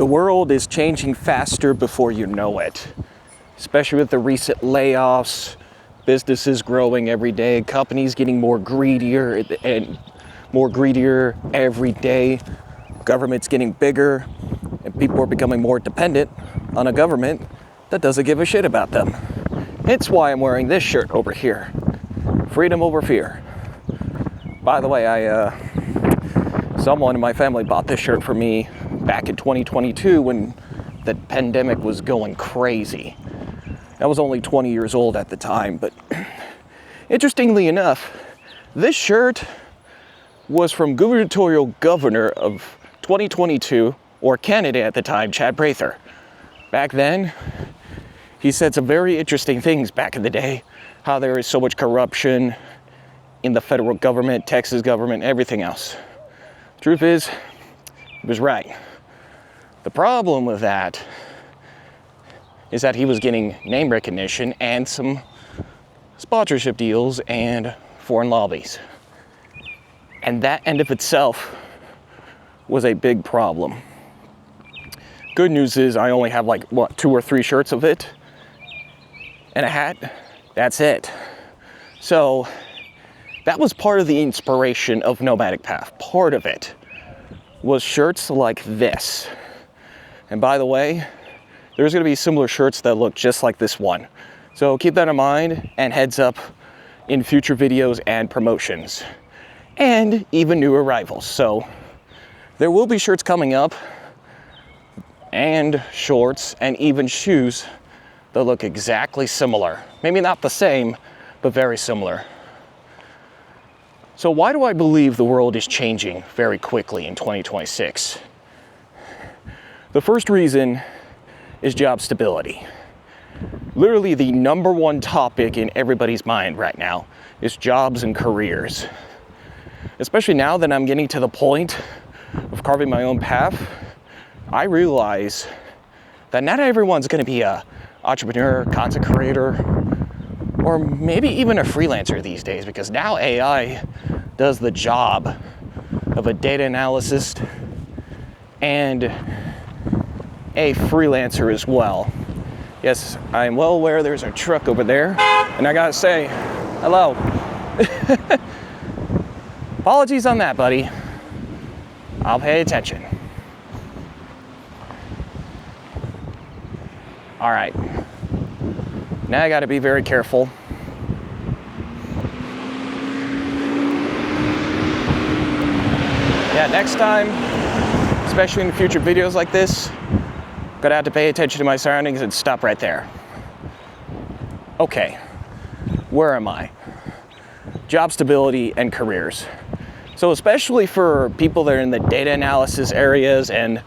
The world is changing faster before you know it, especially with the recent layoffs, businesses growing every day, companies getting more greedier every day, government's getting bigger, and people are becoming more dependent on a government that doesn't give a shit about them. It's why I'm wearing this shirt over here. Freedom over fear. By the way, someone in my family bought this shirt for me back in 2022 when the pandemic was going crazy. I was only 20 years old at the time, but interestingly enough, this shirt was from gubernatorial governor of 2022, or candidate at the time, Chad Prather. Back then, he said some very interesting things back in the day, how there is so much corruption in the federal government, Texas government, everything else. Truth is, he was right. The problem with that is that he was getting name recognition and some sponsorship deals and foreign lobbies. And that end of itself was a big problem. Good news is I only have 2 or 3 shirts of it and a hat. That's it. So that was part of the inspiration of Nomadic Path. Part of it was shirts like this. And by the way, there's going to be similar shirts that look just like this one. So keep that in mind, and heads up in future videos and promotions. And even new arrivals. So there will be shirts coming up, and shorts, and even shoes that look exactly similar. Maybe not the same, but very similar. So why do I believe the world is changing very quickly in 2026? The first reason is job stability. Literally the number one topic in everybody's mind right now is jobs and careers. Especially now that I'm getting to the point of carving my own path, I realize that not everyone's going to be an entrepreneur, content creator, or maybe even a freelancer these days, because now AI does the job of a data analyst and a freelancer as well. Yes, I'm well aware there's a truck over there, and I gotta say, hello. Apologies on that, buddy. I'll pay attention. All right. Now I gotta be very careful. Yeah, next time, especially in future videos like this, I'm gonna have to pay attention to my surroundings and stop right there. Okay, where am I? Job stability and careers. So especially for people that are in the data analysis areas and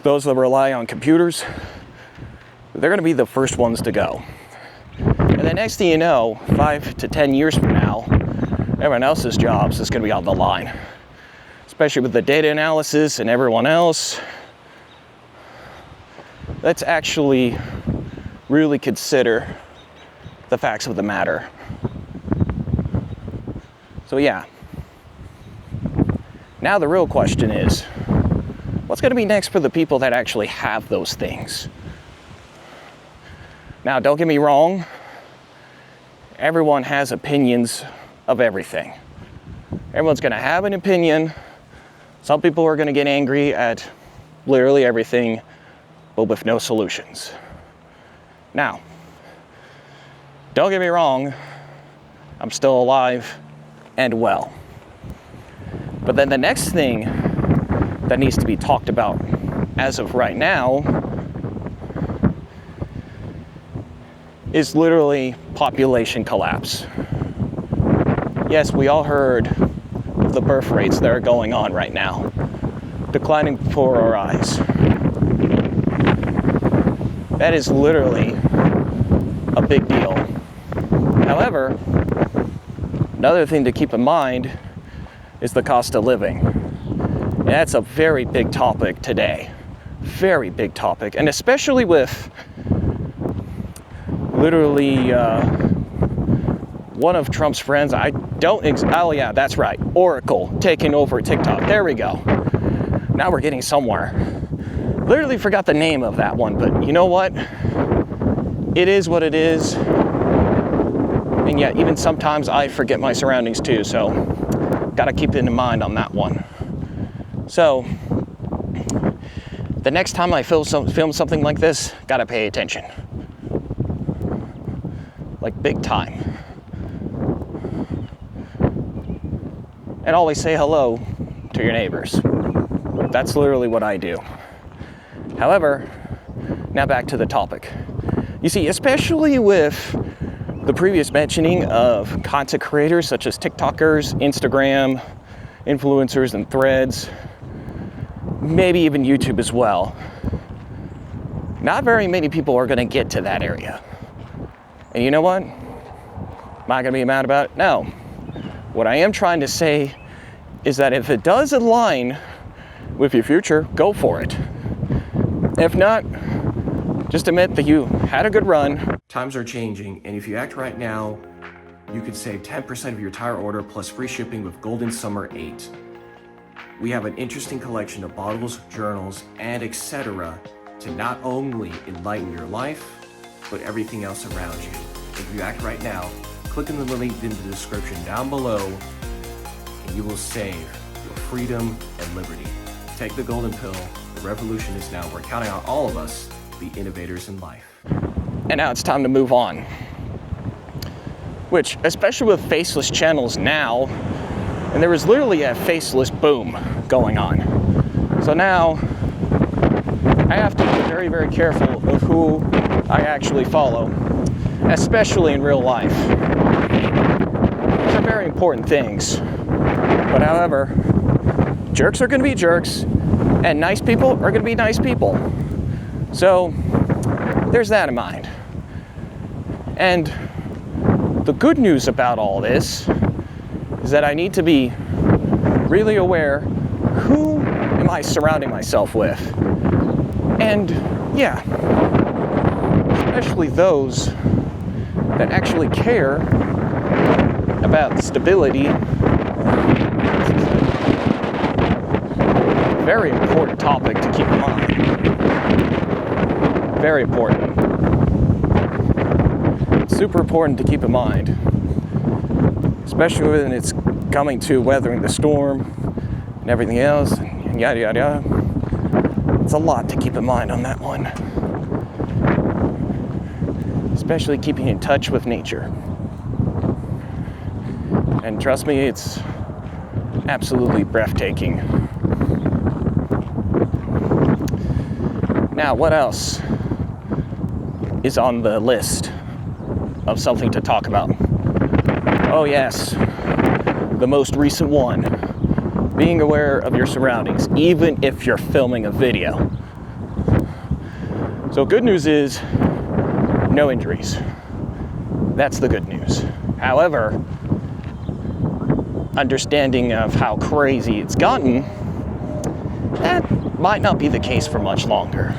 those that rely on computers, they're gonna be the first ones to go. And the next thing you know, 5 to 10 years from now, everyone else's jobs is gonna be on the line. Especially with the data analysis and everyone else. Let's actually really consider the facts of the matter. So yeah. Now the real question is, what's going to be next for the people that actually have those things? Now, don't get me wrong. Everyone has opinions of everything. Everyone's going to have an opinion. Some people are going to get angry at literally everything, but with no solutions. Now, don't get me wrong, I'm still alive and well. But then the next thing that needs to be talked about as of right now is literally population collapse. Yes, we all heard of the birth rates that are going on right now, declining before our eyes. That is literally a big deal. However, another thing to keep in mind is the cost of living. And that's a very big topic today. Very big topic. And especially with literally one of Trump's friends, oh yeah, that's right, Oracle taking over TikTok. There we go. Now we're getting somewhere. Literally forgot the name of that one, but you know what? It is what it is. And yet, even sometimes I forget my surroundings too, so gotta keep it in mind on that one. So, the next time I film something like this, gotta pay attention. Like big time. And always say hello to your neighbors. That's literally what I do. However, now back to the topic. You see, especially with the previous mentioning of content creators such as TikTokers, Instagram, influencers, and threads, maybe even YouTube as well, not very many people are going to get to that area. And you know what? Am I going to be mad about it? No. What I am trying to say is that if it does align with your future, go for it. If not, just admit that you had a good run. Times are changing, and if you act right now, you could save 10% of your entire order plus free shipping with Golden Summer 8. We have an interesting collection of bottles, journals, and etc. to not only enlighten your life, but everything else around you. If you act right now, click on the link in the description down below, and you will save your freedom and liberty. Take the golden pill. The revolution is now. We're counting on all of us to be innovators in life. And now it's time to move on. Which, especially with faceless channels now, and there was literally a faceless boom going on. So now, I have to be very, very careful of who I actually follow, especially in real life. These are very important things. But however, jerks are gonna be jerks, and nice people are gonna be nice people. So, there's that in mind. And the good news about all this is that I need to be really aware, who am I surrounding myself with? And yeah, especially those that actually care about stability. Very important topic to keep in mind. Very important. Super important to keep in mind, especially when it's coming to weathering the storm and everything else, and yada yada yada. It's a lot to keep in mind on that one, especially keeping in touch with nature. And trust me, it's absolutely breathtaking. Now, what else is on the list of something to talk about? Oh yes, the most recent one, being aware of your surroundings, even if you're filming a video. So good news is, no injuries. That's the good news. However, understanding of how crazy it's gotten, that might not be the case for much longer.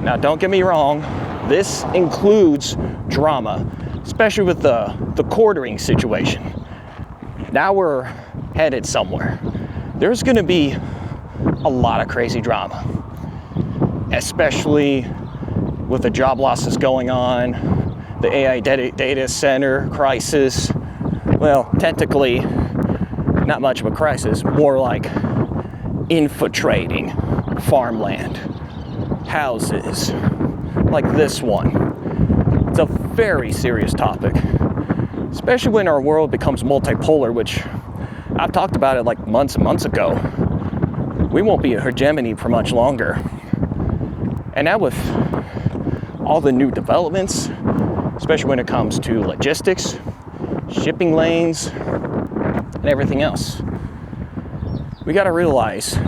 Now, don't get me wrong, this includes drama, especially with the quartering situation. Now we're headed somewhere. There's gonna be a lot of crazy drama, especially with the job losses going on, the AI data center crisis. Well, technically, not much of a crisis, more like infiltrating farmland, houses, like this one. It's a very serious topic, especially when our world becomes multipolar, which I've talked about it like months and months ago. We won't be a hegemony for much longer. And now with all the new developments, especially when it comes to logistics, shipping lanes, and everything else, we gotta realize,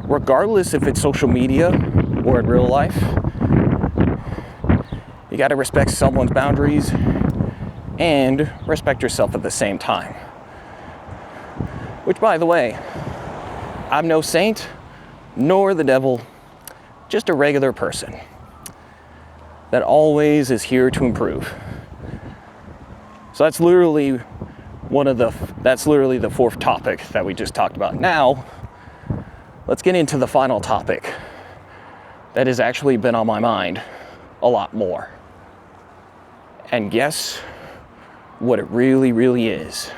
regardless if it's social media or in real life, you gotta respect someone's boundaries and respect yourself at the same time. Which, by the way, I'm no saint, nor the devil, just a regular person that always is here to improve. So that's literally the fourth topic that we just talked about. Now, let's get into the final topic that has actually been on my mind a lot more. And guess what it really, really is?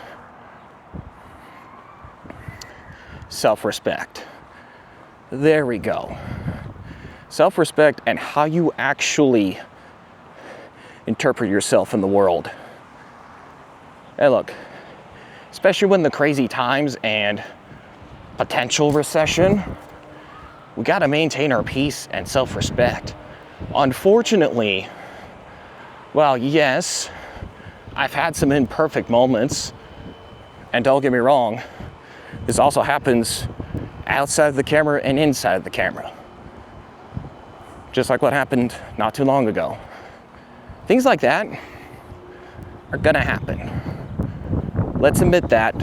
Self-respect. There we go. Self-respect and how you actually interpret yourself in the world. Hey, look, especially when the crazy times and potential recession, we got to maintain our peace and self-respect. Unfortunately, well, yes, I've had some imperfect moments, and don't get me wrong, this also happens outside the camera and inside the camera. Just like what happened not too long ago. Things like that are gonna happen. Let's admit that.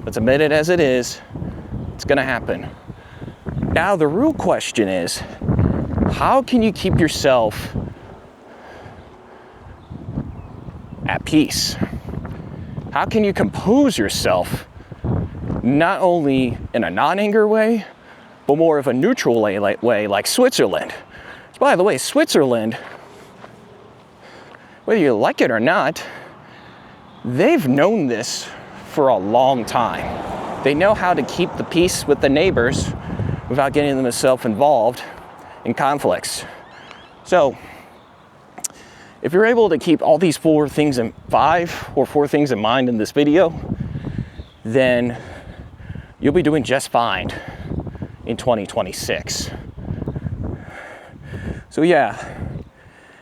Let's admit it as it is. It's gonna happen. Now the real question is, how can you keep yourself at peace? How can you compose yourself, not only in a non-anger way, but more of a neutral way like Switzerland? By the way, Switzerland, whether you like it or not, they've known this for a long time. They know how to keep the peace with the neighbors without getting themselves involved in conflicts. So, if you're able to keep all these four things in mind in this video, then you'll be doing just fine in 2026. So yeah,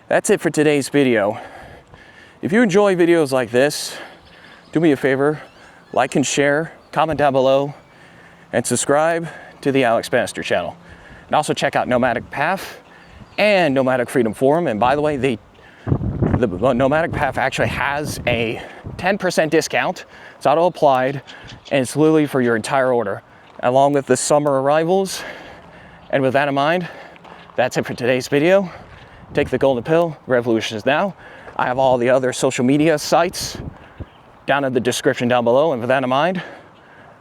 that's it for today's video. If you enjoy videos like this, do me a favor, like and share, comment down below, and subscribe to the Alex Banister channel. And also check out Nomadic Path and Nomadic Freedom Forum. And by the way, the Nomadic Path actually has a 10% discount. It's auto applied, and it's literally for your entire order, along with the summer arrivals. And with that in mind, that's it for today's video. Take the golden pill, revolution is now. I have all the other social media sites down in the description down below. And with that in mind,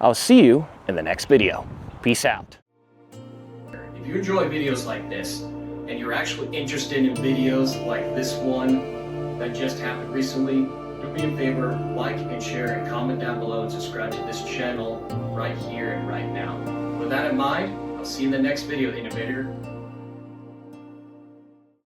I'll see you in the next video. Peace out. If you enjoy videos like this, and you're actually interested in videos like this one that just happened recently, do me a favor, like and share and comment down below and subscribe to this channel right here and right now. With that in mind, I'll see you in the next video, innovator.